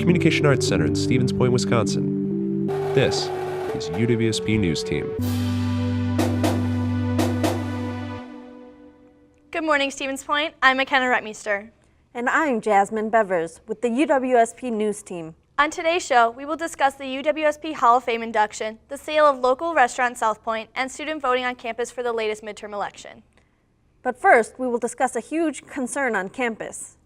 Communication Arts Center in Stevens Point, Wisconsin. This is UWSP News Team. Good morning, Stevens Point. I'm McKenna Rettmeister. And I'm Jasmine Bevers with the UWSP News Team. On today's show, we will discuss the UWSP Hall of Fame induction, the sale of local restaurant South Point, and student voting on campus for the latest midterm election. But first, we will discuss a huge concern on campus.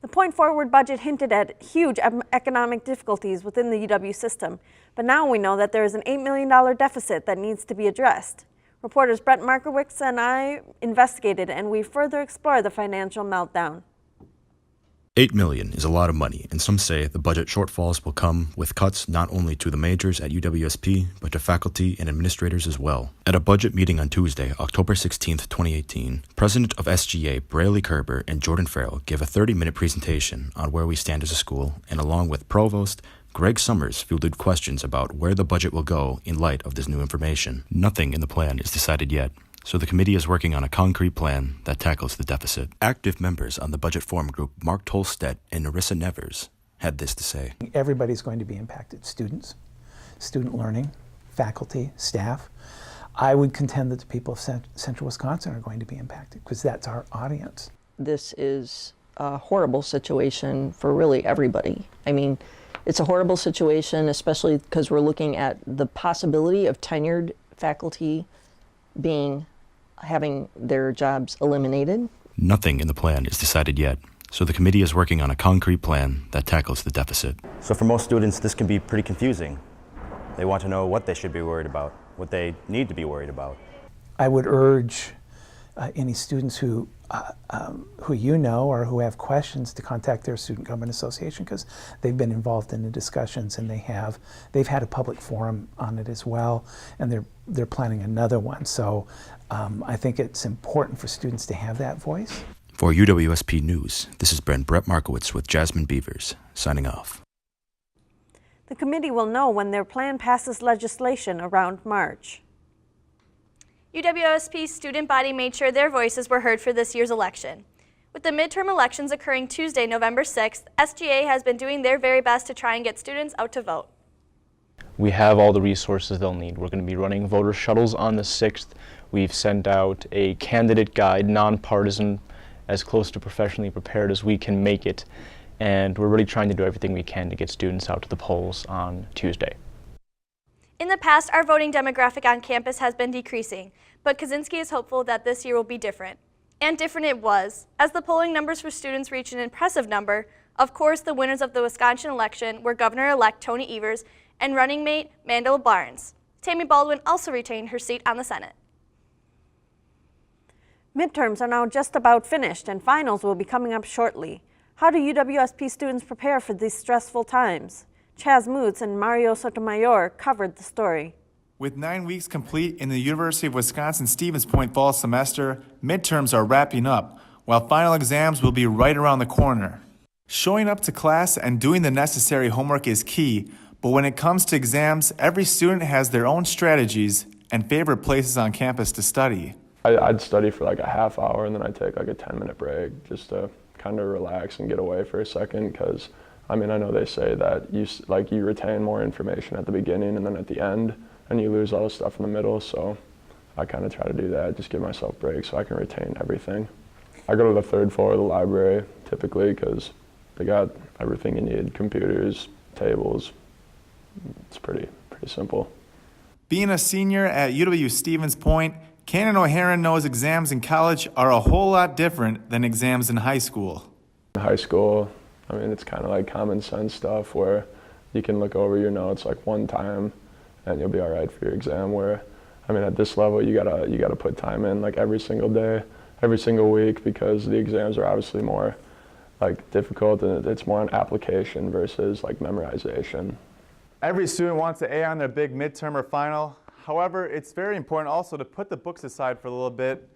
The Point Forward budget hinted at huge economic difficulties within the UW system, but now we know that there is an $8 million deficit that needs to be addressed. Reporters Brett Markowitz and I investigated, and we further explore the financial meltdown. $8 million is a lot of money, and some say the budget shortfalls will come with cuts not only to the majors at UWSP, but to faculty and administrators as well. At a budget meeting on Tuesday, October 16, 2018, President of SGA Braley Kerber and Jordan Farrell gave a 30-minute presentation on where we stand as a school, and along with Provost Greg Summers fielded questions about where the budget will go in light of this new information. Nothing in the plan is decided yet, so the committee is working on a concrete plan that tackles the deficit. Active members on the budget forum group, Mark Tolstedt and Narissa Nevers, had this to say. Everybody's going to be impacted. Students, student learning, faculty, staff. I would contend that the people of Central Wisconsin are going to be impacted because that's our audience. This is a horrible situation for really everybody. I mean, it's a horrible situation, especially because we're looking at the possibility of tenured faculty having their jobs eliminated. Nothing in the plan is decided yet, so the committee is working on a concrete plan that tackles the deficit. So for most students, this can be pretty confusing. They want to know what they should be worried about, what they need to be worried about. I would urge any students who you know or who have questions to contact their student government association because they've been involved in the discussions and they've had a public forum on it as well, and they're planning another one. So I think it's important for students to have that voice. For UWSP News, this is Brett Markowitz with Jasmine Beavers, signing off. The committee will know when their plan passes legislation around March. UWSP's student body made sure their voices were heard for this year's election. With the midterm elections occurring Tuesday, November 6th, SGA has been doing their very best to try and get students out to vote. We have all the resources they'll need. We're going to be running voter shuttles on the 6th. We've sent out a candidate guide, nonpartisan, as close to professionally prepared as we can make it. And we're really trying to do everything we can to get students out to the polls on Tuesday. In the past, our voting demographic on campus has been decreasing, but Kaczynski is hopeful that this year will be different. And different it was. As the polling numbers for students reached an impressive number, of course the winners of the Wisconsin election were Governor-elect Tony Evers and running mate Mandel Barnes. Tammy Baldwin also retained her seat on the Senate. Midterms are now just about finished and finals will be coming up shortly. How do UWSP students prepare for these stressful times? Chaz Moots and Mario Sotomayor covered the story. With 9 weeks complete in the University of Wisconsin-Stevens Point fall semester, midterms are wrapping up, while final exams will be right around the corner. Showing up to class and doing the necessary homework is key, but when it comes to exams, every student has their own strategies and favorite places on campus to study. I'd study for like a half hour and then I'd take like a 10-minute break just to kind of relax and get away for a second because I mean, I know they say that you retain more information at the beginning and then at the end, and you lose all the stuff in the middle, so I kind of try to do that, just give myself breaks so I can retain everything. I go to the third floor of the library, typically, because they got everything you need, computers, tables. It's pretty simple. Being a senior at UW-Stevens Point, Cannon O'Haron knows exams in college are a whole lot different than exams in high school. In high school, I mean, it's kind of like common sense stuff where you can look over your notes like one time and you'll be all right for your exam, where, I mean, at this level, you gotta put time in like every single day, every single week, because the exams are obviously more like difficult and it's more an application versus like memorization. Every student wants an A on their big midterm or final. However, it's very important also to put the books aside for a little bit,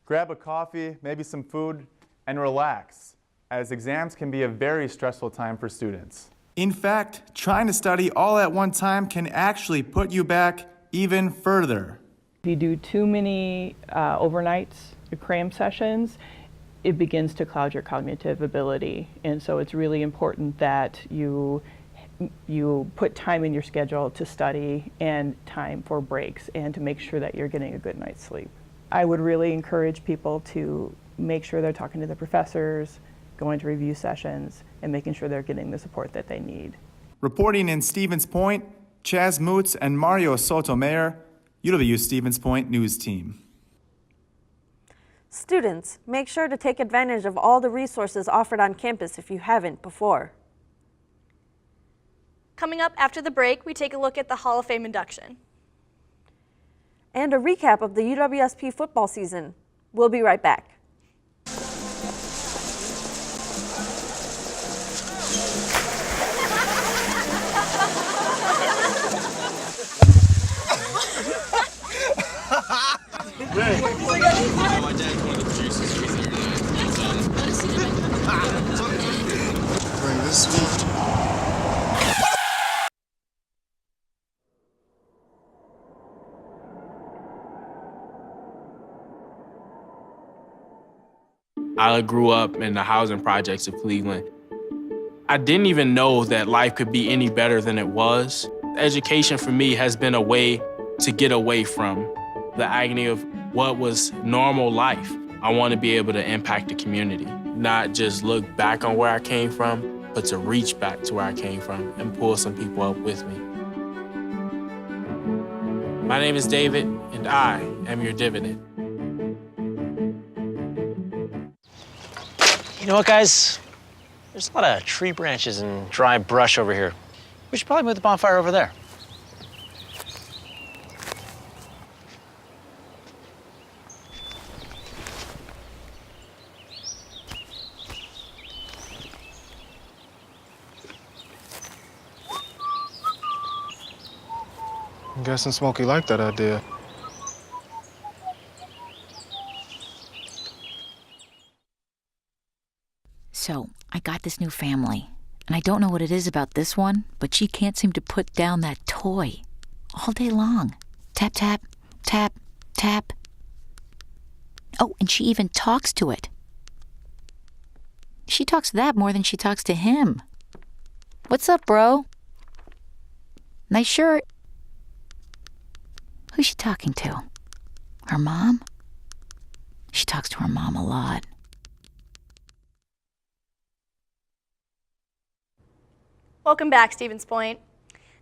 grab a coffee, maybe some food, and relax, as exams can be a very stressful time for students. In fact, trying to study all at one time can actually put you back even further. If you do too many overnights, cram sessions, it begins to cloud your cognitive ability. And so it's really important that you put time in your schedule to study and time for breaks and to make sure that you're getting a good night's sleep. I would really encourage people to make sure they're talking to the professors, going to review sessions, and making sure they're getting the support that they need. Reporting in Stevens Point, Chaz Moots and Mario Sotomayor, UW Stevens Point News Team. Students, make sure to take advantage of all the resources offered on campus if you haven't before. Coming up after the break, we take a look at the Hall of Fame induction. And a recap of the UWSP football season. We'll be right back. Bring this one. I grew up in the housing projects of Cleveland. I didn't even know that life could be any better than it was. Education for me has been a way to get away from the agony of what was normal life. I want to be able to impact the community, not just look back on where I came from, but to reach back to where I came from and pull some people up with me. My name is David, and I am your dividend. You know what, guys? There's a lot of tree branches and dry brush over here. We should probably move the bonfire over there. I'm guessing Smokey liked that idea. So, I got this new family, and I don't know what it is about this one, but she can't seem to put down that toy all day long. Tap, tap, tap, tap. Oh, and she even talks to it. She talks to that more than she talks to him. What's up, bro? Nice shirt. Who's she talking to? Her mom? She talks to her mom a lot. Welcome back, Stevens Point.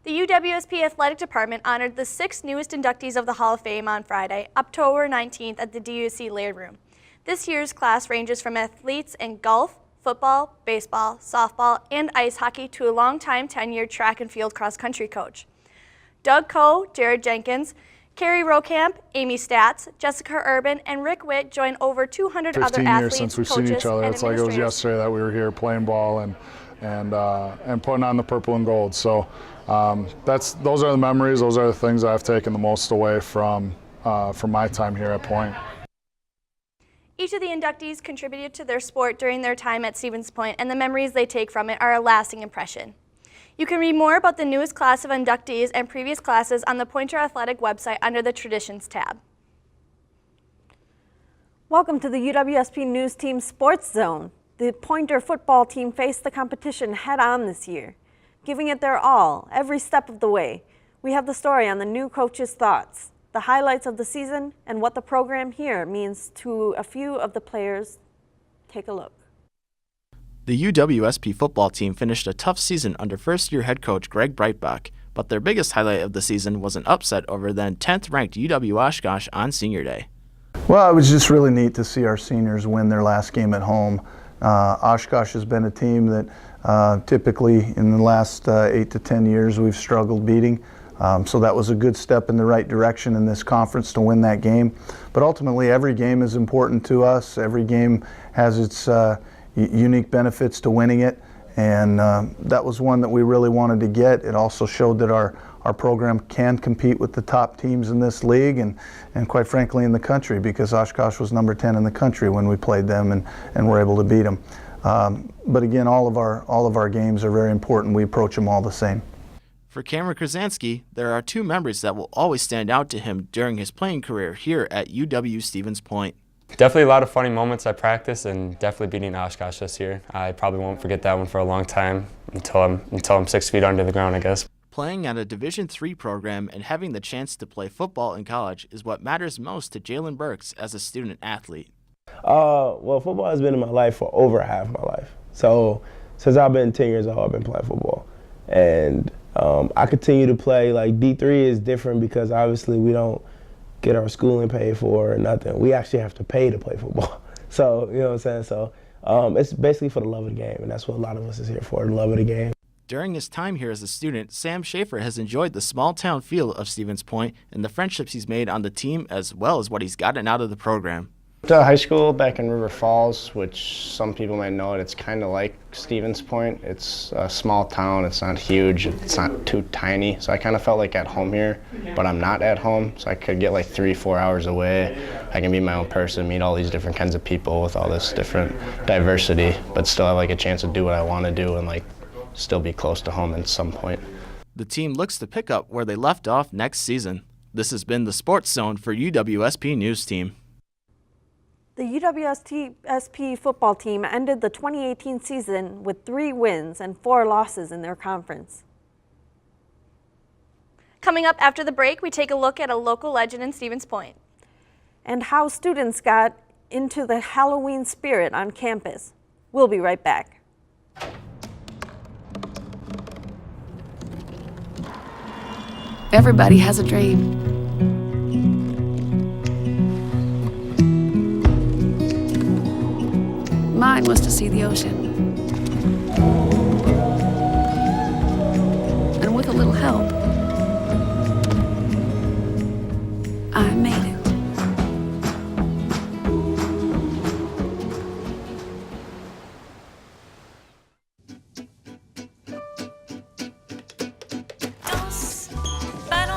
The UWSP Athletic Department honored the 6 newest inductees of the Hall of Fame on Friday, October 19th at the DUC Laird Room. This year's class ranges from athletes in golf, football, baseball, softball, and ice hockey to a longtime tenured track and field cross-country coach. Doug Coe, Jared Jenkins, Carrie Rokamp, Amy Statz, Jessica Urban, and Rick Witt join over 200 other 15 athletes, years since we've coaches, seen each other. and It's like it was yesterday that we were here playing ball and putting on the purple and gold. So those are the memories. Those are the things I've taken the most away from my time here at Pointe. Each of the inductees contributed to their sport during their time at Stevens Point, and the memories they take from it are a lasting impression. You can read more about the newest class of inductees and previous classes on the Pointer Athletic website under the Traditions tab. Welcome to the UWSP News Team Sports Zone. The Pointer football team faced the competition head-on this year, giving it their all, every step of the way. We have the story on the new coach's thoughts, the highlights of the season, and what the program here means to a few of the players. Take a look. The UWSP football team finished a tough season under first-year head coach Greg Breitbach, but their biggest highlight of the season was an upset over then 10th-ranked UW Oshkosh on Senior Day. Well, it was just really neat to see our seniors win their last game at home. Oshkosh has been a team that typically in the last 8 to 10 years we've struggled beating. So that was a good step in the right direction in this conference to win that game. But ultimately every game is important to us. Every game has its unique benefits to winning it. And that was one that we really wanted to get. It also showed that our program can compete with the top teams in this league and quite frankly in the country, because Oshkosh was number 10 in the country when we played them and were able to beat them. But again, all of our games are very important. We approach them all the same. For Cameron Krasansky, there are 2 members that will always stand out to him during his playing career here at UW Stevens Point. Definitely a lot of funny moments at practice, and definitely beating Oshkosh this year. I probably won't forget that one for a long time until I'm 6 feet under the ground, I guess. Playing at a Division III program and having the chance to play football in college is what matters most to Jalen Burks as a student athlete. Well, football has been in my life for over half my life. So since I've been 10 years old, I've been playing football. And I continue to play. Like, D3 is different because obviously we don't get our schooling paid for or nothing. We actually have to pay to play football. So, you know what I'm saying? So it's basically for the love of the game, and that's what a lot of us is here for, the love of the game. During his time here as a student, Sam Schaefer has enjoyed the small-town feel of Stevens Pointe and the friendships he's made on the team, as well as what he's gotten out of the program. To high school back in River Falls, which some people might know it's kind of like Stevens Pointe. It's a small town, it's not huge, it's not too tiny, so I kind of felt like at home here, but I'm not at home, so I could get like 3-4 hours away. I can be my own person, meet all these different kinds of people with all this different diversity, but still have like a chance to do what I want to do and like still be close to home at some point. The team looks to pick up where they left off next season. This has been the Sports Zone for UWSP News Team. The UWSP football team ended the 2018 season with 3 wins and 4 losses in their conference. Coming up after the break, we take a look at a local legend in Stevens Pointe. And how students got into the Halloween spirit on campus. We'll be right back. Everybody has a dream. Mine was to see the ocean. And with a little help, I made it.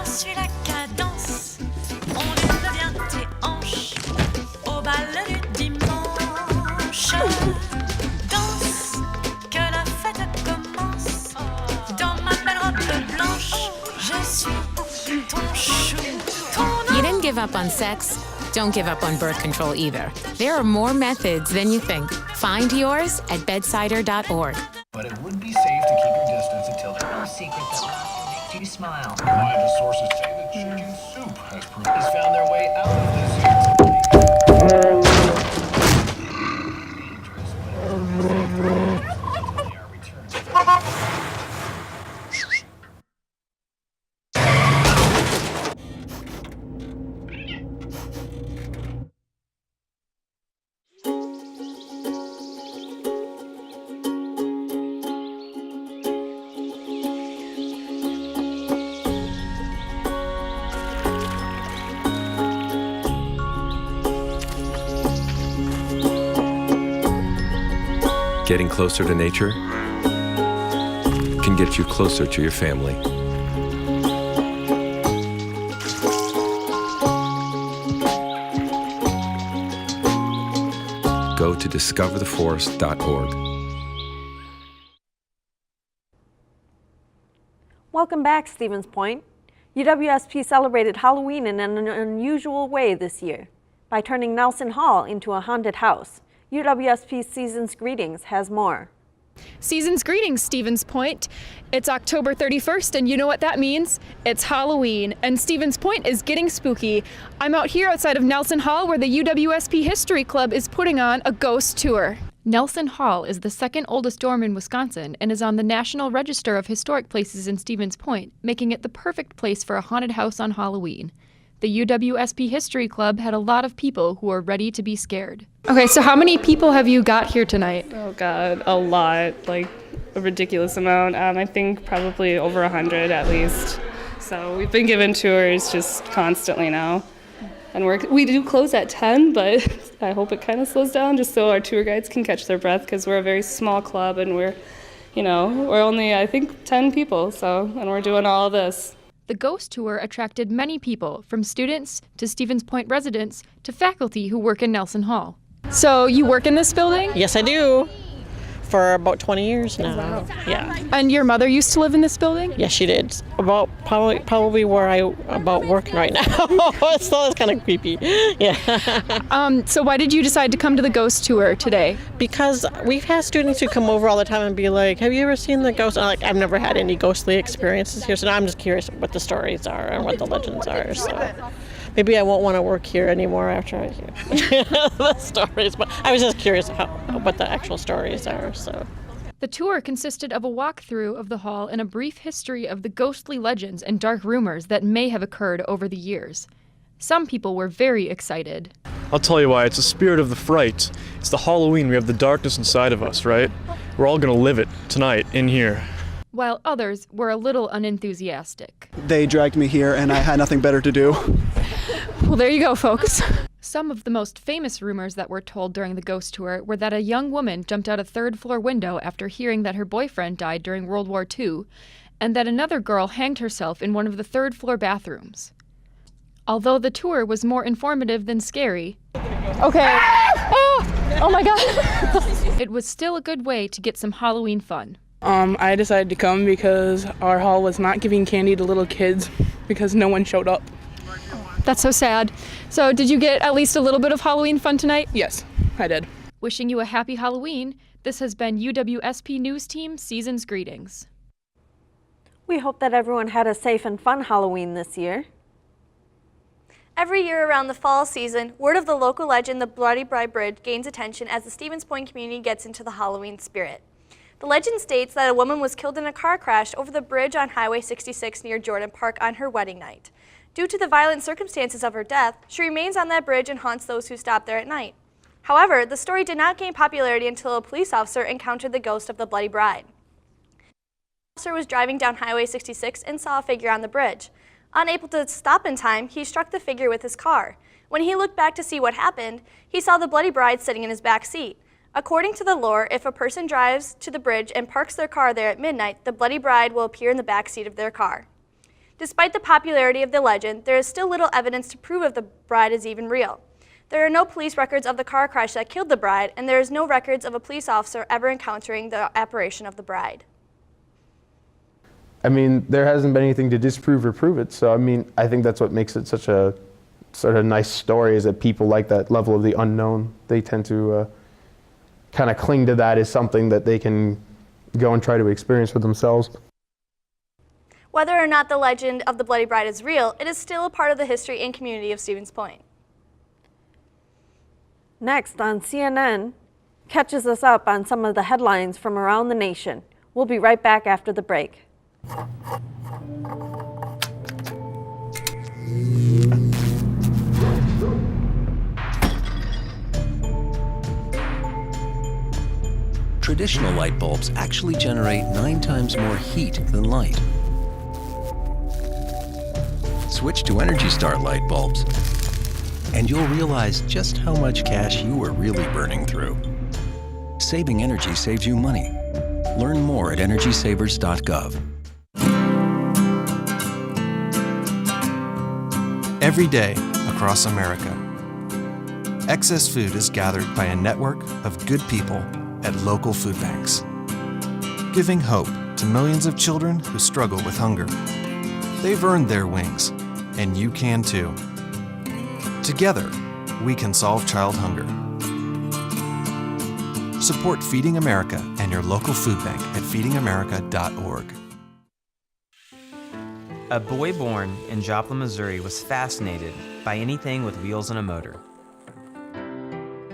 Suis la cadence, on lève bien tes hanches au bal du dimanche. Danse, que la fête commence. Dans ma belle robe blanche, je suis ton chou. You didn't give up on sex. Don't give up on birth control either. There are more methods than you think. Find yours at bedsider.org. But it would be safe to keep your distance until there's no secret that makes you smile. Reliable sources say that chicken soup has found their way out of this Getting closer to nature can get you closer to your family. Go to discovertheforest.org. Welcome back, Stevens Pointe. UWSP celebrated Halloween in an unusual way this year by turning Nelson Hall into a haunted house. UWSP Season's Greetings has more. Season's Greetings, Stevens Pointe. It's October 31st, and you know what that means? It's Halloween, and Stevens Pointe is getting spooky. I'm out here outside of Nelson Hall where the UWSP History Club is putting on a ghost tour. Nelson Hall is the second oldest dorm in Wisconsin and is on the National Register of Historic Places in Stevens Pointe, making it the perfect place for a haunted house on Halloween. The UWSP History Club had a lot of people who are ready to be scared. Okay, so how many people have you got here tonight? Oh God, a lot, like a ridiculous amount. I think probably over 100 at least. So we've been given tours just constantly now. And we do close at 10, but I hope it kind of slows down just so our tour guides can catch their breath because we're a very small club and we're only, I think, 10 people, and we're doing all this. The ghost tour attracted many people, from students to Stevens Pointe residents to faculty who work in Nelson Hall. So you work in this building? Yes, I do. for about 20 years now. Wow. Yeah. And your mother used to live in this building? Yes, she did. About probably where I about working right now. So it's kind of creepy. Yeah. So why did you decide to come to the ghost tour today? Because we've had students who come over all the time and be like, "Have you ever seen the ghost?" And I've never had any ghostly experiences here, so now I'm just curious what the stories are and what the legends are. So maybe I won't want to work here anymore after I hear the stories. But I was just curious what the actual stories are. So. The tour consisted of a walkthrough of the hall and a brief history of the ghostly legends and dark rumors that may have occurred over the years. Some people were very excited. I'll tell you why. It's the spirit of the fright. It's the Halloween. We have the darkness inside of us, right? We're all gonna live it tonight in here. While others were a little unenthusiastic. They dragged me here and I had nothing better to do. Well, there you go, folks. Some of the most famous rumors that were told during the ghost tour were that a young woman jumped out a third-floor window after hearing that her boyfriend died during World War II, and that another girl hanged herself in one of the third-floor bathrooms. Although the tour was more informative than scary, oh my God! It was still a good way to get some Halloween fun. I decided to come because our hall was not giving candy to little kids because no one showed up. That's so sad. So did you get at least a little bit of Halloween fun tonight? Yes, I did. Wishing you a happy Halloween. This has been UWSP News Team Season's Greetings. We hope that everyone had a safe and fun Halloween this year. Every year around the fall season, word of the local legend, the Bloody Bride Bridge, gains attention as the Stevens Pointe community gets into the Halloween spirit. The legend states that a woman was killed in a car crash over the bridge on Highway 66 near Jordan Park on her wedding night. Due to the violent circumstances of her death, she remains on that bridge and haunts those who stop there at night. However, the story did not gain popularity until a police officer encountered the ghost of the Bloody Bride. The officer was driving down Highway 66 and saw a figure on the bridge. Unable to stop in time, he struck the figure with his car. When he looked back to see what happened, he saw the Bloody Bride sitting in his back seat. According to the lore, if a person drives to the bridge and parks their car there at midnight, the Bloody Bride will appear in the back seat of their car. Despite the popularity of the legend, there is still little evidence to prove if the bride is even real. There are no police records of the car crash that killed the bride, and there is no records of a police officer ever encountering the apparition of the bride. I mean, there hasn't been anything to disprove or prove it, so I mean, I think that's what makes it such a sort of nice story, is that people like that level of the unknown. They tend to kind of cling to that as something that they can go and try to experience for themselves. Whether or not the legend of the Bloody Bride is real, it is still a part of the history and community of Stevens Pointe. Next on CNN, catches us up on some of the headlines from around the nation. We'll be right back after the break. Traditional light bulbs actually generate 9 times more heat than light. Switch to Energy Star light bulbs, and you'll realize just how much cash you are really burning through. Saving energy saves you money. Learn more at EnergySavers.gov. Every day across America, excess food is gathered by a network of good people at local food banks, giving hope to millions of children who struggle with hunger. They've earned their wings, and you can too. Together, we can solve child hunger. Support Feeding America and your local food bank at feedingamerica.org. A boy born in Joplin, Missouri was fascinated by anything with wheels and a motor.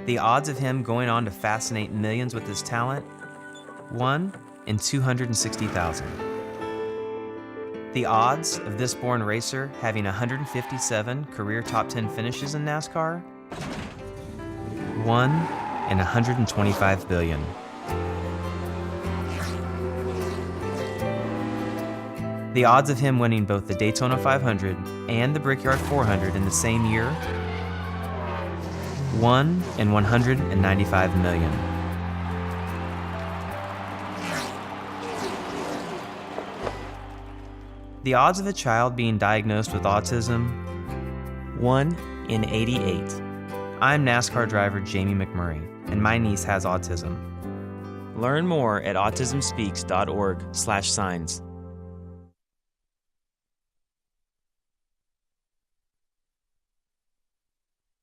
The odds of him going on to fascinate millions with his talent? 1 in 260,000. The odds of this born racer having 157 career top 10 finishes in NASCAR? 1 in 125 billion. The odds of him winning both the Daytona 500 and the Brickyard 400 in the same year? 1 in 195 million. The odds of a child being diagnosed with autism? 1 in 88. I'm NASCAR driver Jamie McMurray, and my niece has autism. Learn more at autismspeaks.org/signs.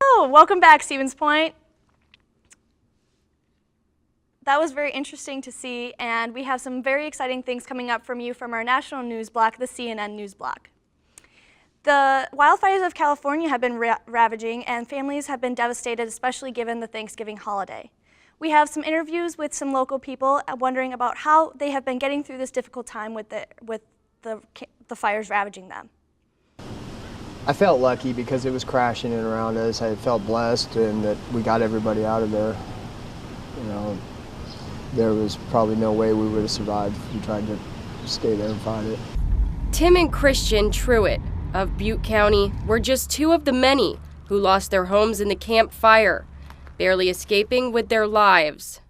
Oh, welcome back, Stevens Point. That was very interesting to see, and we have some very exciting things coming up from you from our national news block, the CNN News Block. The wildfires of California have been ravaging, and families have been devastated, especially given the Thanksgiving holiday. We have some interviews with some local people wondering about how they have been getting through this difficult time with the fires ravaging them. I felt lucky because it was crashing in around us. I felt blessed and that we got everybody out of there. You know, there was probably no way we would have survived if we tried to stay there and fight it. Tim and Christian Truitt of Butte County were just two of the many who lost their homes in the Camp Fire, barely escaping with their lives.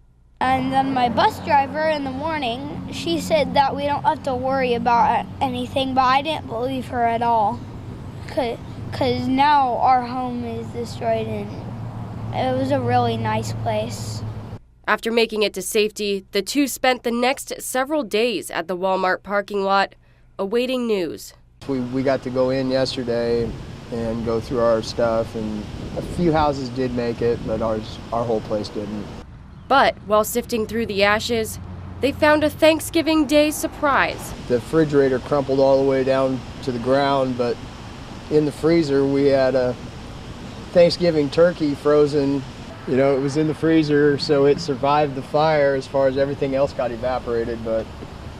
And then my bus driver in the morning, she said that we don't have to worry about anything, but I didn't believe her at all. Because now our home is destroyed and it was a really nice place. After making it to safety, the two spent the next several days at the Walmart parking lot, awaiting news. We got to go in yesterday and go through our stuff, and a few houses did make it, but our whole place didn't. But while sifting through the ashes, they found a Thanksgiving Day surprise. The refrigerator crumpled all the way down to the ground, but in the freezer we had a Thanksgiving turkey frozen. You know, it was in the freezer, so it survived the fire as far as everything else got evaporated, but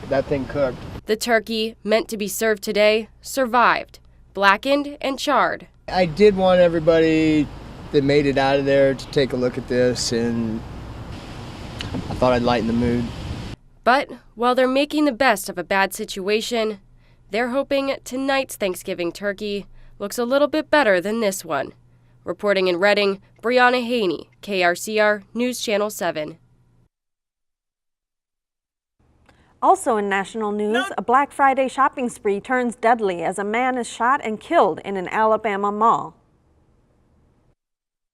that thing cooked. The turkey, meant to be served today, survived, blackened and charred. I did want everybody that made it out of there to take a look at this, and I thought I'd lighten the mood. But while they're making the best of a bad situation, they're hoping tonight's Thanksgiving turkey looks a little bit better than this one. Reporting in Reading, Brianna Haney, KRCR News Channel 7. Also in national news, a Black Friday shopping spree turns deadly as a man is shot and killed in an Alabama mall.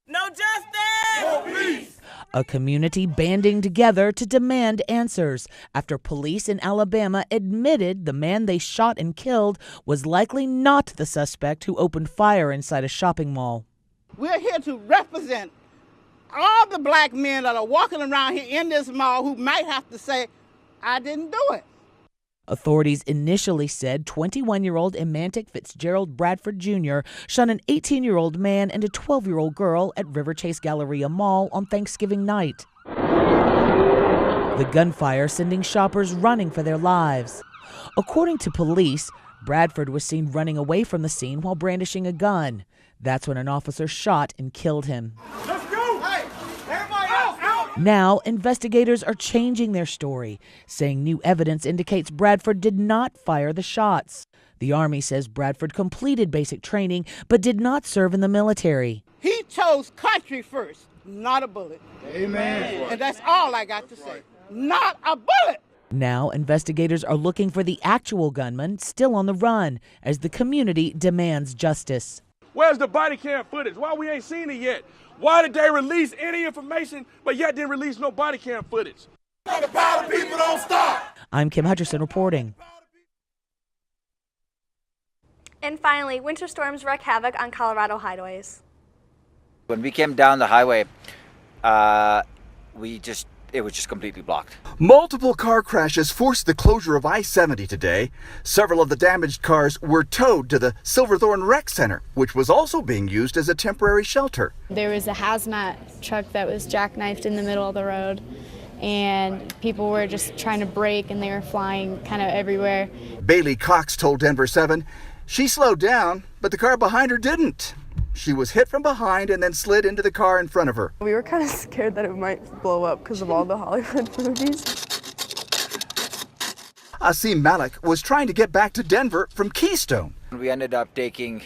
No justice! No peace! A community banding together to demand answers after police in Alabama admitted the man they shot and killed was likely not the suspect who opened fire inside a shopping mall. We're here to represent all the black men that are walking around here in this mall who might have to say, I didn't do it. Authorities initially said 21-year-old Emantic Fitzgerald Bradford Jr. shot an 18-year-old man and a 12-year-old girl at River Chase Galleria Mall on Thanksgiving night. The gunfire sending shoppers running for their lives. According to police, Bradford was seen running away from the scene while brandishing a gun. That's when an officer shot and killed him. Let's go! Hey, everybody out! Now, investigators are changing their story, saying new evidence indicates Bradford did not fire the shots. The Army says Bradford completed basic training but did not serve in the military. He chose country first, not a bullet. Amen. And that's all I got to say. Not a bullet! Now, investigators are looking for the actual gunman still on the run as the community demands justice. Where's the body cam footage? Why we ain't seen it yet? Why did they release any information but yet didn't release no body cam footage? The power people don't stop. I'm Kim Hutcherson reporting. And finally, winter storms wreak havoc on Colorado highways. When we came down the highway, it was just completely blocked. Multiple car crashes forced the closure of I-70 today. Several of the damaged cars were towed to the Silverthorne Rec Center, which was also being used as a temporary shelter. There was a hazmat truck that was jackknifed in the middle of the road, and people were just trying to brake, and they were flying kind of everywhere. Bailey Cox told Denver 7 she slowed down, but the car behind her didn't. She was hit from behind and then slid into the car in front of her. We were kind of scared that it might blow up because of all the Hollywood movies. Asim Malik was trying to get back to Denver from Keystone. We ended up taking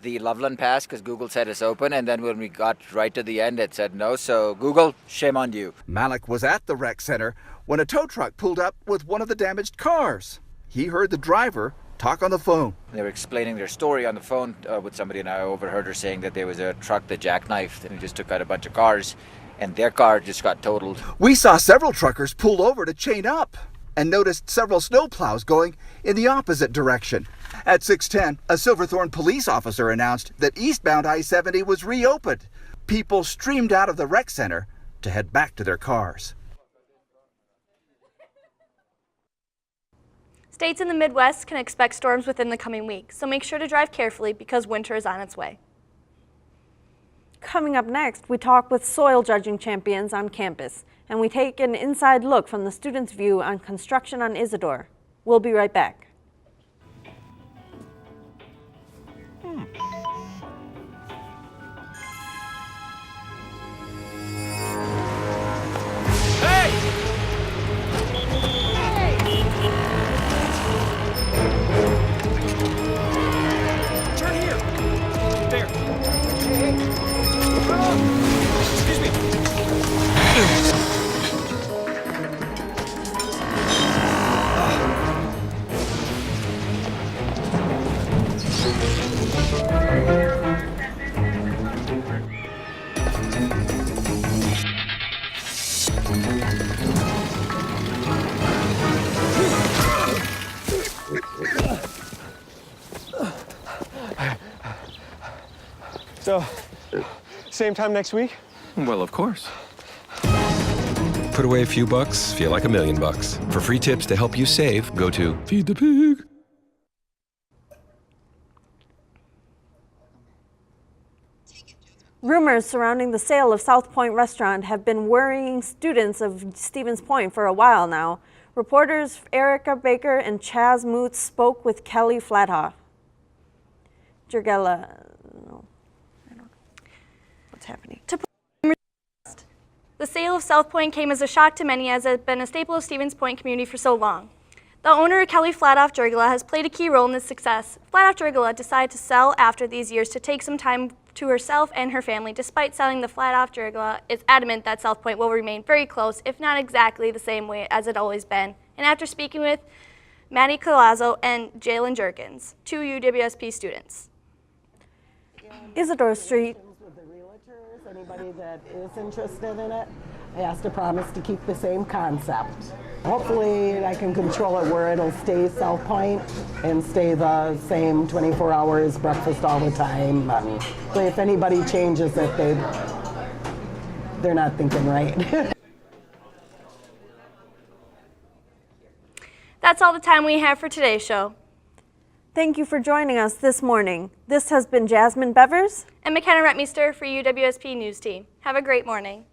the Loveland Pass because Google said it's open, and then when we got right to the end, it said no. So Google, shame on you. Malik was at the rec center when a tow truck pulled up with one of the damaged cars. He heard the driver talk on the phone. They were explaining their story on the phone with somebody, and I overheard her saying that there was a truck that jackknifed and it just took out a bunch of cars. and their car just got totaled. We saw several truckers pulled over to chain up and noticed several snowplows going in the opposite direction. At 6:10, a Silverthorne police officer announced that eastbound I-70 was reopened. People streamed out of the rec center to head back to their cars. States in the Midwest can expect storms within the coming week, so make sure to drive carefully because winter is on its way. Coming up next, we talk with soil judging champions on campus, and we take an inside look from the students' view on construction on Isidore. We'll be right back. So, same time next week? Well, of course. Put away a few bucks, feel like $1 million. For free tips to help you save, go to Feed the Pig. Rumors surrounding the sale of South Pointe restaurant have been worrying students of Stevens Point for a while now. Reporters Erica Baker and Chaz Moots spoke with Kelly Flathoff. What's happening? The sale of South Pointe came as a shock to many as it had been a staple of Stevens Point community for so long. The owner, Kelly Flathoff Jurgula, has played a key role in this success. Flathoff Jurgula decided to sell after these years to take some time to herself and her family. Despite selling, the Flathoff Jurgula is adamant that South Pointe will remain very close, if not exactly the same way as it always been. And after speaking with Maddie Colazzo and Jalen Jerkins, two UWSP students. Isidore Street. Anybody that is interested in it, I asked to promise to keep the same concept. Hopefully I can control it where it'll stay South Pointe and stay the same 24 hours, breakfast all the time. So if anybody changes it, they're not thinking right. That's all the time we have for today's show. Thank you for joining us this morning. This has been Jasmine Bevers and McKenna Retmeister for UWSP News Team. Have a great morning.